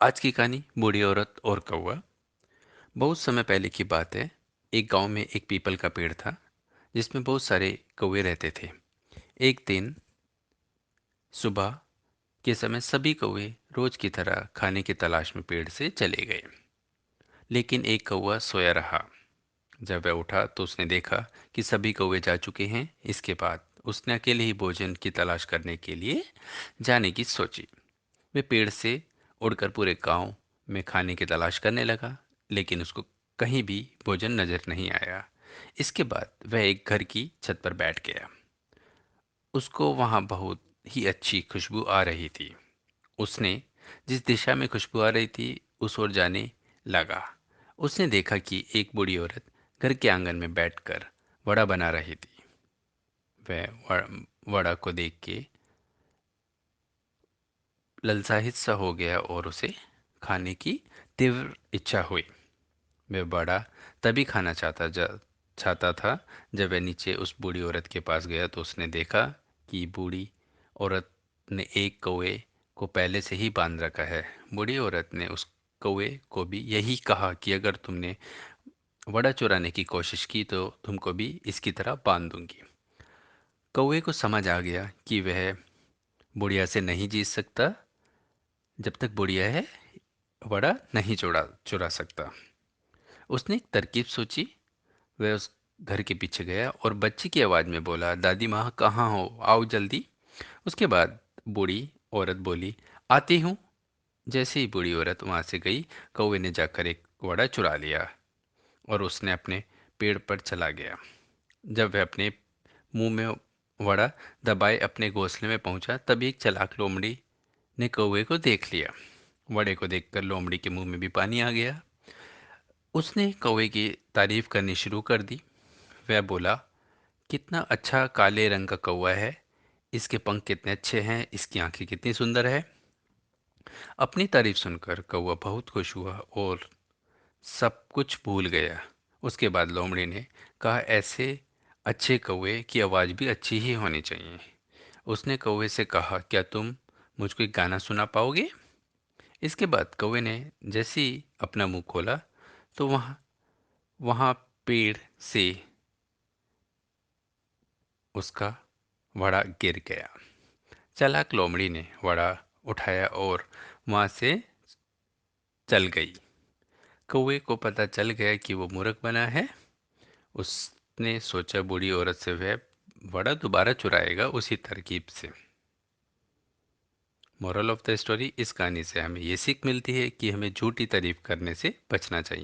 आज की कहानी बूढ़ी औरत और कौवा। बहुत समय पहले की बात है। एक गांव में एक पीपल का पेड़ था जिसमें बहुत सारे कौवे रहते थे। एक दिन सुबह के समय सभी कौवे रोज की तरह खाने की तलाश में पेड़ से चले गए, लेकिन एक कौवा सोया रहा। जब वह उठा तो उसने देखा कि सभी कौवे जा चुके हैं। इसके बाद उसने अकेले ही भोजन की तलाश करने के लिए जाने की सोची। वे पेड़ से उड़कर पूरे गांव में खाने की तलाश करने लगा, लेकिन उसको कहीं भी भोजन नजर नहीं आया। इसके बाद वह एक घर की छत पर बैठ गया। उसको वहां बहुत ही अच्छी खुशबू आ रही थी। उसने जिस दिशा में खुशबू आ रही थी उस ओर जाने लगा। उसने देखा कि एक बूढ़ी औरत घर के आंगन में बैठकर वड़ा बना रही थी। वड़ा को देख के ललचाहित सा हो गया और उसे खाने की तीव्र इच्छा हुई। वह बड़ा तभी खाना चाहता था जब वह नीचे उस बूढ़ी औरत के पास गया तो उसने देखा कि बूढ़ी औरत ने एक कौवे को पहले से ही बांध रखा है। बूढ़ी औरत ने उस कौवे को भी यही कहा कि अगर तुमने वड़ा चुराने की कोशिश की तो तुमको भी इसकी तरह बांध दूंगी। कौवे को समझ आ गया कि वह बुढ़िया से नहीं जीत सकता जब तक बुढ़िया है वड़ा नहीं चुरा चुरा सकता। उसने एक तरकीब सोची। वह उस घर के पीछे गया और बच्ची की आवाज में बोला, दादी माँ कहाँ हो, आओ जल्दी। उसके बाद बूढ़ी औरत बोली, आती हूँ। जैसे ही बूढ़ी औरत वहां से गई, कौवे ने जाकर एक वड़ा चुरा लिया और उसने अपने पेड़ पर चला गया। जब वह अपने मुंह में वड़ा दबाए अपने घोंसले में पहुंचा, तभी एक चालाक लोमड़ी ने कौवे को देख लिया। वड़े को देखकर लोमड़ी के मुंह में भी पानी आ गया। उसने कौवे की तारीफ करनी शुरू कर दी। वह बोला, कितना अच्छा काले रंग का कौवा है, इसके पंख कितने अच्छे हैं, इसकी आंखें कितनी सुंदर है। अपनी तारीफ सुनकर कौवा बहुत खुश हुआ और सब कुछ भूल गया। उसके बाद लोमड़ी ने कहा, ऐसे अच्छे कौवे की आवाज भी अच्छी ही होनी चाहिए। उसने कौवे से कहा, क्या तुम मुझको एक गाना सुना पाओगे। इसके बाद कौवे ने जैसे ही अपना मुंह खोला तो वहां वहां पेड़ से उसका वड़ा गिर गया। चालाक लोमड़ी ने वड़ा उठाया और वहां से चल गई। कौवे को पता चल गया कि वो मूर्ख बना है। उसने सोचा बूढ़ी औरत से वह वड़ा दोबारा चुराएगा उसी तरकीब से। मोरल ऑफ द स्टोरी, इस कहानी से हमें ये सीख मिलती है कि हमें झूठी तारीफ करने से बचना चाहिए।